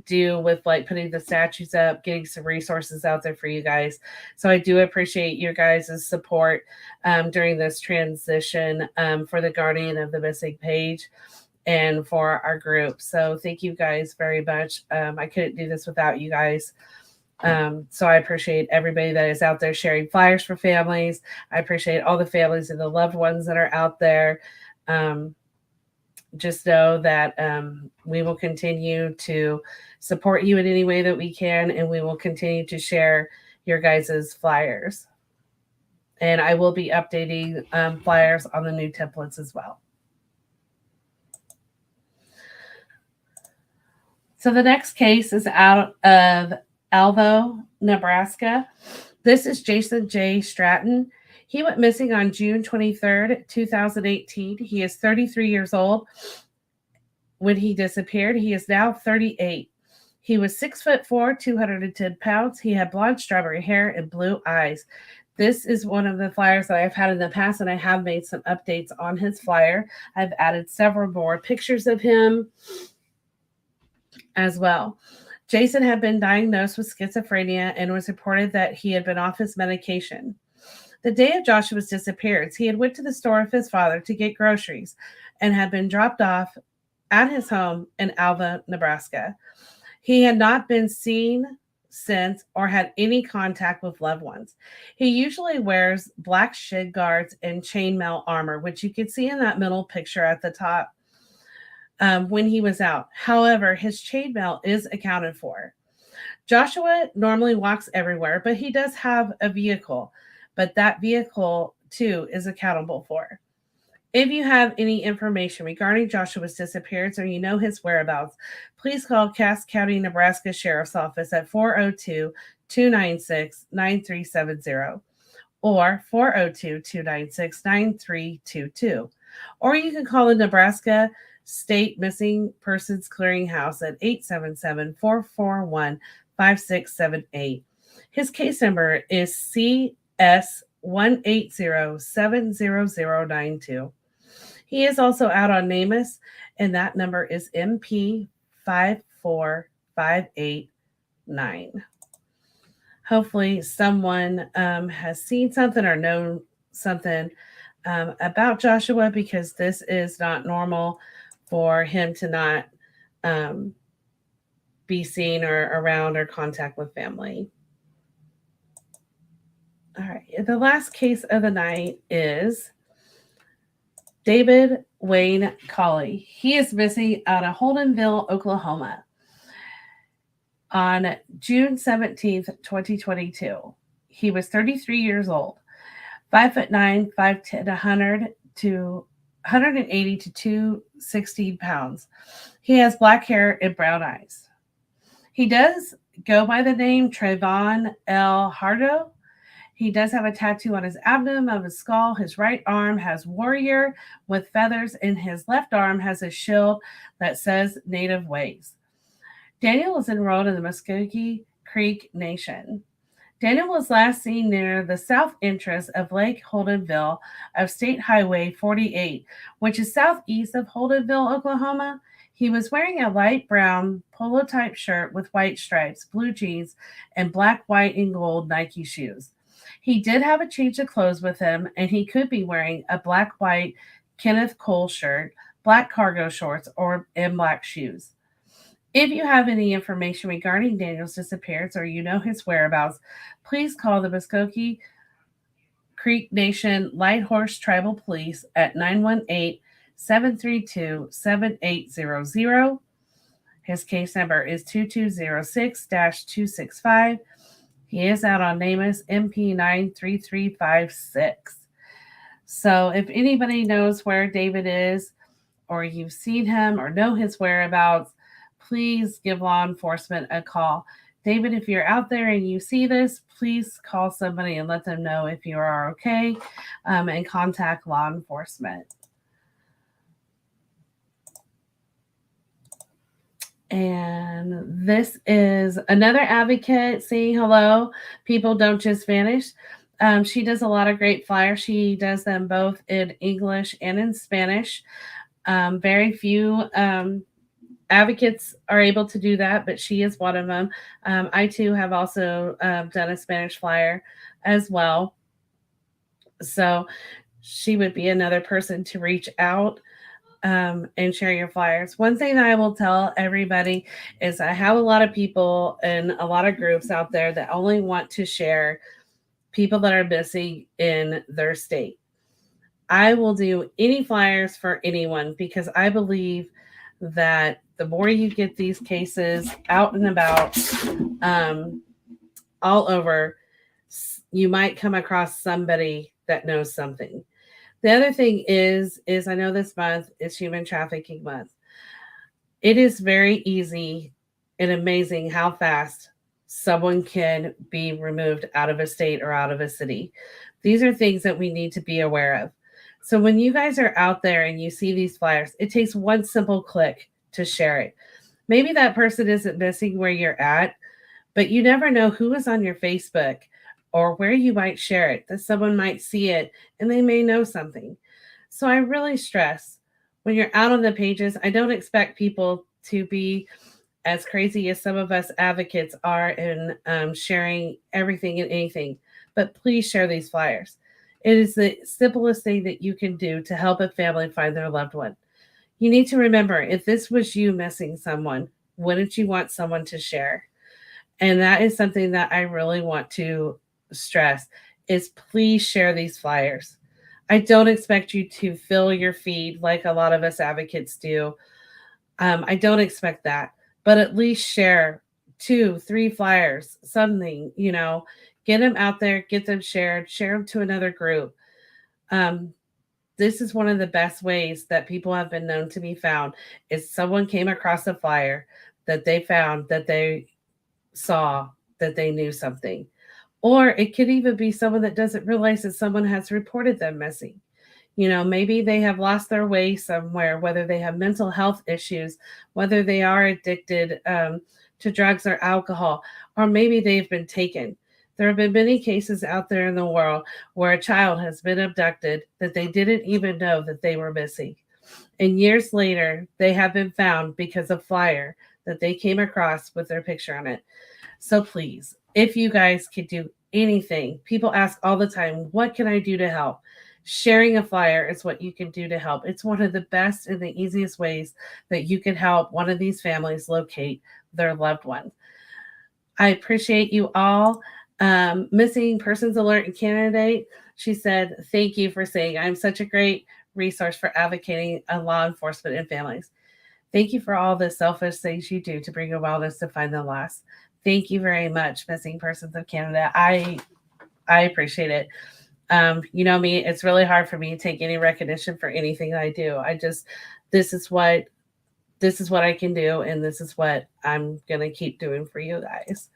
do with like putting the statues up, getting some resources out there for you guys. So I do appreciate your guys' support during this transition for the Guardian of the Missing page and for our group. So thank you guys very much. I couldn't do this without you guys. So I appreciate everybody that is out there sharing flyers for families. I appreciate all the families and the loved ones that are out there. Just know that we will continue to support you in any way that we can, and we will continue to share your guys' flyers. And I will be updating flyers on the new templates as well. So the next case is out of Alvo, Nebraska. This is Jason J. Stratton. He went missing on June 23rd, 2018. He is 33 years old when he disappeared. He is now 38. He was 6'4", 210 pounds. He had blonde strawberry hair and blue eyes. This is one of the flyers that I've had in the past, and I have made some updates on his flyer. I've added several more pictures of him as well. Jason had been diagnosed with schizophrenia and was reported that he had been off his medication. The day of Joshua's disappearance, he had went to the store with his father to get groceries and had been dropped off at his home in Alva, Nebraska. He had not been seen since or had any contact with loved ones. He usually wears black shin guards and chainmail armor, which you can see in that middle picture at the top when he was out. However, his chainmail is accounted for. Joshua normally walks everywhere, but he does have a vehicle, but that vehicle too is accountable for. If you have any information regarding Joshua's disappearance or you know his whereabouts, please call Cass County, Nebraska Sheriff's Office at 402-296-9370 or 402-296-9322. Or you can call the Nebraska State Missing Persons Clearinghouse at 877-441-5678. His case number is CS180-70092. He is also out on NamUs, and that number is MP54589. Hopefully someone has seen something or known something about Joshua, because this is not normal for him to not um, be seen or around or contact with family. All right. The last case of the night is David Wayne Colley. He is missing out of Holdenville, Oklahoma on June 17th, 2022. He was 33 years old, 5'9", 5'10", 180 to 216 pounds. He has black hair and brown eyes. He does go by the name Trayvon L. Hardo. He does have a tattoo on his abdomen of his skull. His right arm has warrior with feathers, and his left arm has a shield that says Native Ways. Daniel is enrolled in the Muskogee Creek Nation. Daniel was last seen near the south entrance of Lake Holdenville of State Highway 48, which is southeast of Holdenville, Oklahoma. He was wearing a light brown polo-type shirt with white stripes, blue jeans, and black, white, and gold Nike shoes. He did have a change of clothes with him, and he could be wearing a black-white Kenneth Cole shirt, black cargo shorts, and black shoes. If you have any information regarding Daniel's disappearance or you know his whereabouts, please call the Muskogee Creek Nation Light Horse Tribal Police at 918-732-7800. His case number is 2206-265. He is out on NamUs MP 93356. So if anybody knows where David is, or you've seen him or know his whereabouts, please give law enforcement a call. David, if you're out there and you see this, please call somebody and let them know if you are okay, and contact law enforcement. And this is another advocate saying hello. People don't just vanish. She does a lot of great flyers. She does them both in English and in Spanish. Very few advocates are able to do that, but she is one of them. I too have also done a Spanish flyer as well. So she would be another person to reach out and share your flyers. One thing that I will tell everybody is I have a lot of people and a lot of groups out there that only want to share people that are missing in their state. I will do any flyers for anyone because I believe that the more you get these cases out and about all over, you might come across somebody that knows something. The other thing is I know this month is Human Trafficking Month. It is very easy and amazing how fast someone can be removed out of a state or out of a city. These are things that we need to be aware of. So when you guys are out there and you see these flyers, it takes one simple click to share it. Maybe that person isn't missing where you're at, but you never know who is on your Facebook or where you might share it, that someone might see it and they may know something. So I really stress when you're out on the pages, I don't expect people to be as crazy as some of us advocates are in sharing everything and anything, but please share these flyers. It is the simplest thing that you can do to help a family find their loved one. You need to remember, if this was you missing someone, wouldn't you want someone to share? And that is something that I really want to stress is please share these flyers. I don't expect you to fill your feed like a lot of us advocates do. I don't expect that, but at least share 2-3 flyers, something, get them out there, get them shared, share them to another group. This is one of the best ways that people have been known to be found is someone came across a flyer that they found, that they saw, that they knew something. Or it could even be someone that doesn't realize that someone has reported them missing. Maybe they have lost their way somewhere, whether they have mental health issues, whether they are addicted to drugs or alcohol, or maybe they've been taken. There have been many cases out there in the world where a child has been abducted that they didn't even know that they were missing. And years later, they have been found because of a flyer that they came across with their picture on it. So please, if you guys could do anything, people ask all the time, what can I do to help? Sharing a flyer is what you can do to help. It's one of the best and the easiest ways that you can help one of these families locate their loved one. I appreciate you all. Missing Persons Alert and candidate, she said, thank you for saying I'm such a great resource for advocating on law enforcement and families. Thank you for all the selfish things you do to bring awareness to find the lost. Thank you very much, Missing Persons of Canada. I appreciate it. You know me, it's really hard for me to take any recognition for anything I do. I just this is what this is what I can do, and this is what I'm gonna keep doing for you guys.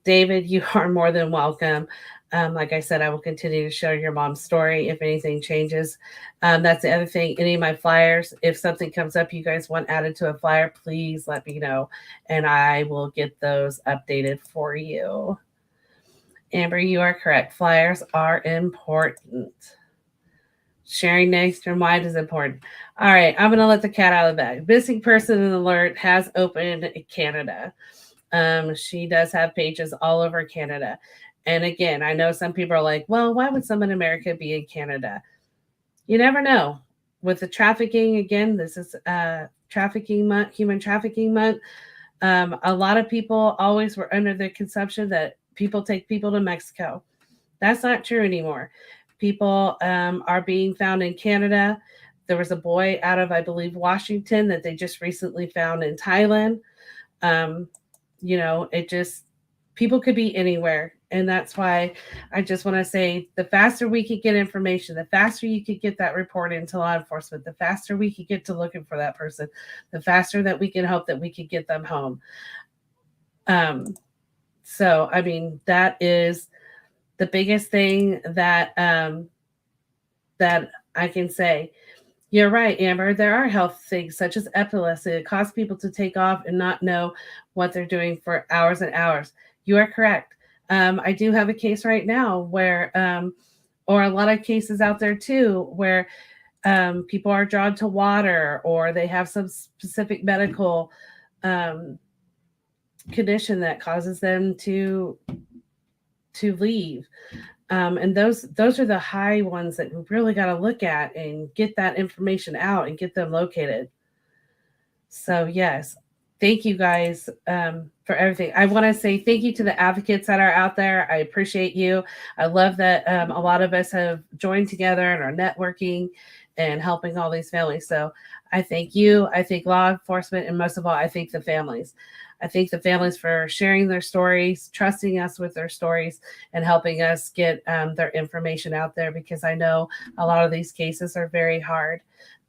David, you are more than welcome. Like I said, I will continue to share your mom's story if anything changes. That's the other thing. Any of my flyers, if something comes up you guys want added to a flyer, please let me know and I will get those updated for you. Amber, you are correct. Flyers are important. Sharing nationwide is important. All right, I'm going to let the cat out of the bag. Missing Person Alert has opened in Canada. She does have pages all over Canada. And again, I know some people are like, well, why would someone in America be in Canada? You never know. With the trafficking, again, this is trafficking month, human trafficking month. A lot of people always were under the conception that people take people to Mexico. That's not true anymore. People are being found in Canada. There was a boy out of, I believe, Washington that they just recently found in Thailand. It just, people could be anywhere. And that's why I just want to say the faster we could get information, the faster you could get that report into law enforcement, the faster we could get to looking for that person, the faster that we can hope that we could get them home. So, I mean, that is the biggest thing that that I can say. You're right, Amber. There are health things such as epilepsy that cause people to take off and not know what they're doing for hours and hours. You are correct. I do have a case right now where, or a lot of cases out there too, where people are drawn to water or they have some specific medical condition that causes them to leave. And those are the high ones that we really got to look at and get that information out and get them located. So yes, thank you guys for everything. I want to say thank you to the advocates that are out there. I appreciate you. I love that a lot of us have joined together and are networking and helping all these families. So I thank you. I thank law enforcement, and most of all, I thank the families. I thank the families for sharing their stories, trusting us with their stories, and helping us get their information out there, because I know a lot of these cases are very hard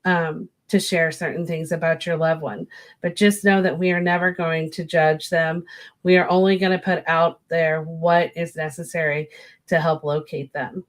to share certain things about your loved one. But just know that we are never going to judge them. We are only going to put out there what is necessary to help locate them.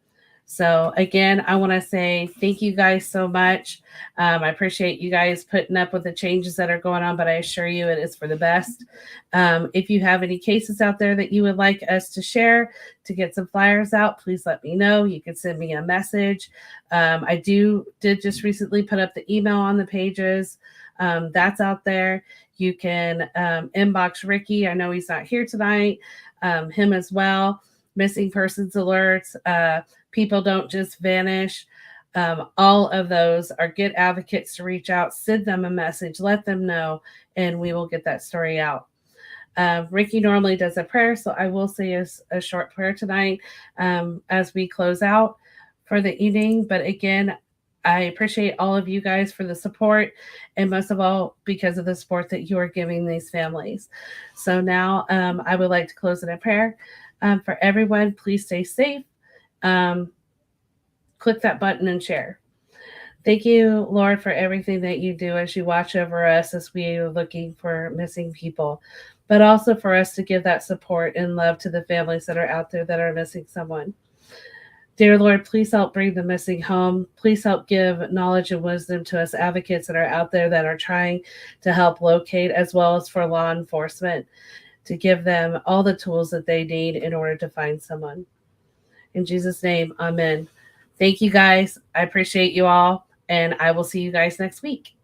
So again, I want to say thank you guys so much. I appreciate you guys putting up with the changes that are going on, but I assure you it is for the best. If you have any cases out there that you would like us to share to get some flyers out, please let me know. You can send me a message. I did just recently put up the email on the pages. That's out there. You can inbox Ricky. I know he's not here tonight. Him as well. Missing Persons Alerts. People don't just vanish. All of those are good advocates to reach out, send them a message, let them know, and we will get that story out. Ricky normally does a prayer, so I will say a short prayer tonight as we close out for the evening. But again, I appreciate all of you guys for the support, and most of all, because of the support that you are giving these families. So now I would like to close in a prayer. For everyone, please stay safe. Click that button and share. Thank you, Lord, for everything that you do as you watch over us as we are looking for missing people, but also for us to give that support and love to the families that are out there that are missing someone. Dear Lord, please help bring the missing home. Please help give knowledge and wisdom to us advocates that are out there that are trying to help locate, as well as for law enforcement, to give them all the tools that they need in order to find someone. In Jesus' name, amen. Thank you guys. I appreciate you all, and I will see you guys next week.